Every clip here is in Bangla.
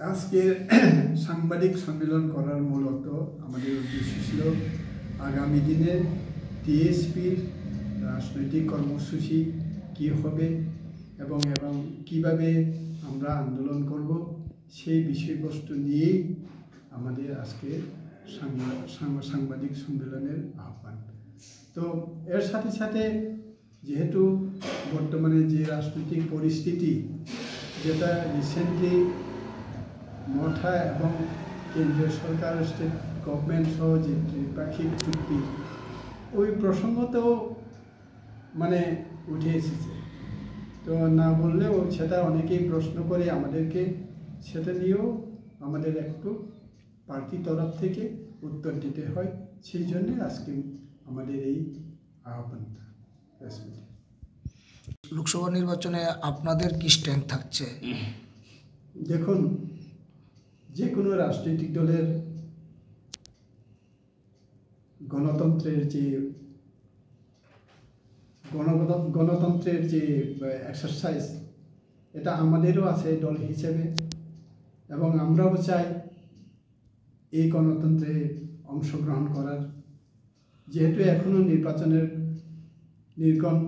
আজকের সাংবাদিক সম্মেলন করার মূলত আমাদের উদ্দেশ্য ছিল আগামী দিনে টিএসপির রাজনৈতিক কর্মসূচি কী হবে এবং কিভাবে আমরা আন্দোলন করব সেই বিষয়বস্তু নিয়েই আমাদের আজকে সাংবাদিক সম্মেলনের আহ্বান। তো এর সাথে সাথে যেহেতু বর্তমানে যে রাজনৈতিক পরিস্থিতি যেটা রিসেন্টলি মথা এবং কেন্দ্রীয় সরকার স্টেট গভর্নমেন্ট সহ যে ত্রিপাক্ষিক চুক্তি ওই প্রসঙ্গতেও উঠে এসেছে। তো না বললেও সেটা অনেকেই প্রশ্ন করে আমাদেরকে, সেটা নিয়েও আমাদের একটু পার্টি তরফ থেকে উত্তর দিতে হয়। সেই জন্যে আজকে আমাদের এই আহ্বানটা। লোকসভা নির্বাচনে আপনাদের কি স্ট্যান্ড থাকছে? দেখুন, যে কোনো রাজনৈতিক দলের গণতন্ত্রের যে এক্সারসাইজ, এটা আমাদেরও আছে দল হিসেবে, এবং আমরাও চাই এই গণতন্ত্রে অংশগ্রহণ করার। যেহেতু এখনও নির্বাচনের নির্গণ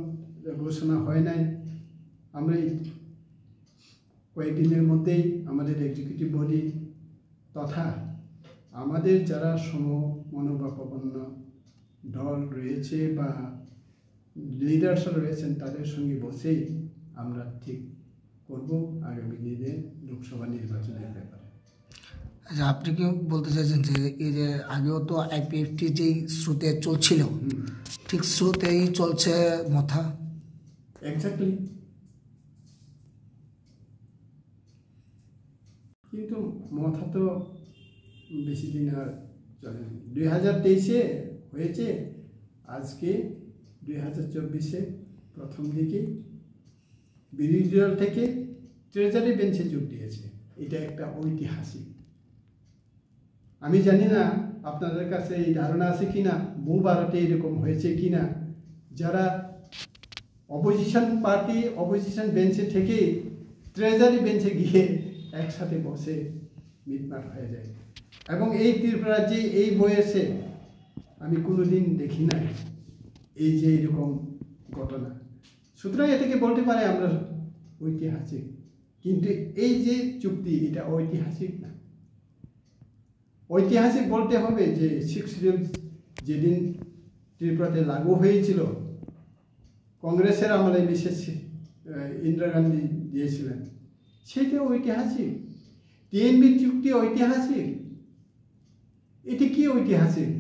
ঘোষণা হয় নাই, আমরা কয়েকদিনের মধ্যেই আমাদের এক্সিকিউটিভ বডি তথা আমাদের যারা সমমনোভাবাপন্ন দল রয়েছে বা লিডার্সরা রয়েছেন তাদের সঙ্গে বসেই আমরা ঠিক করব আগামী দিনে লোকসভা নির্বাচনের ব্যাপারে। আচ্ছা, আপনি কি বলতে চাইছেন যে এই যে আগেও তো আইপিএফটি যেই স্রোতে চলছিল ঠিক স্রোতেই চলছে মথা? এক্স্যাক্টলি। কিন্তু মথা তো বেশি দিন আর চলে। 2023-এ হয়েছে, আজকে 2024-এ প্রথম দিকেই বিরোধী দল থেকে ট্রেজারি বেঞ্চে যোগ দিয়েছে। এটা একটা ঐতিহাসিক। আমি জানি না আপনাদের কাছে এই ধারণা আছে কিনা, বহু ভারতে এরকম হয়েছে কিনা, যারা অপোজিশন পার্টি অপোজিশন বেঞ্চে থেকে ট্রেজারি বেঞ্চে গিয়ে একসাথে বসে মিটমাট হয়ে যায়। এবং এই ত্রিপুরাজ্যে এই বয়সে আমি কোনোদিন দেখি নাই এই যে এরকম ঘটনা। সুতরাং এটাকে বলতে পারে আমরা ঐতিহাসিক, কিন্তু এই যে চুক্তি এটা ঐতিহাসিক না। ঐতিহাসিক বলতে হবে যে 6 শিডিউল যেদিন ত্রিপুরাতে লাগু হয়েছিল, কংগ্রেসের আমলে বিশেষ ইন্দিরা গান্ধী দিয়েছিলেন, সেটা ঐতিহাসিক। টিএনবির চুক্তি ঐতিহাসিক। এটি কি ঐতিহাসিক?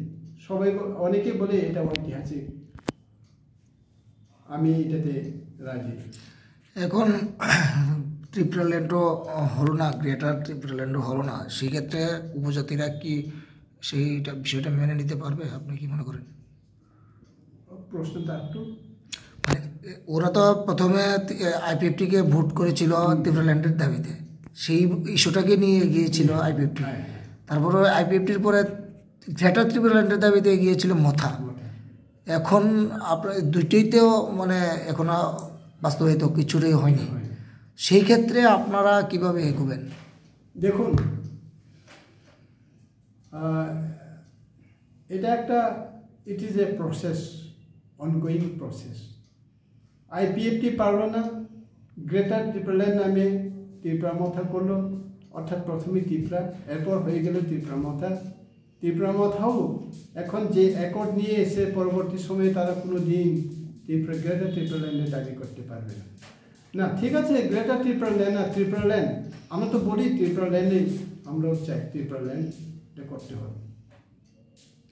অনেকে বলে এটা ঐতিহাসিক, আমি এটাতে রাজি। এখন ত্রিপুরাল্যান্ডও হলো না, গ্রেটার ত্রিপুরাল্যান্ডও হলো না, সেক্ষেত্রে উপজাতিরা কি সেইটা বিষয়টা মেনে নিতে পারবে? আপনি কি মনে করেন? প্রশ্নটা একটু ওরা তো প্রথমে আইপিএফটিকে ভোট করেছিল ত্রিপুরাল্যান্ডের দাবিতে, সেই ইস্যুটাকে নিয়ে গিয়েছিল আইপিএফটি। তারপরে আইপিএফটির পরে গ্রেটার ত্রিপুরাল্যান্ডের দাবিতে গিয়েছিল মথা। এখন আপনার দুইটাইতেও এখনো বাস্তবায়িত কিছুটাই হয়নি। সেই ক্ষেত্রে আপনারা কিভাবে এগোবেন? দেখুন, এটা একটা it is a process, ongoing process. IPFT পারল না, গ্রেটার ত্রিপুরাল্যান্ড নামে ত্রিপুরা মথা করলো, অর্থাৎ প্রথমে ত্রিপুরা, এরপর হয়ে গেল ত্রিপুরা মথা। ত্রিপুরা মথাও এখন যে অ্যাকর্ড নিয়ে এসে পরবর্তী সময়ে তারা কোনো দিন গ্রেটার ত্রিপুরাল্যান্ডের দাবি করতে পারবে না। না, ঠিক আছে, গ্রেটার ত্রিপুরাল্যান্ড আর ত্রিপুরাল্যান্ড, আমরা তো বলি ত্রিপুরাল্যান্ডে আমরাও চাই, ত্রিপুরাল্যান্ডটা করতে হবে।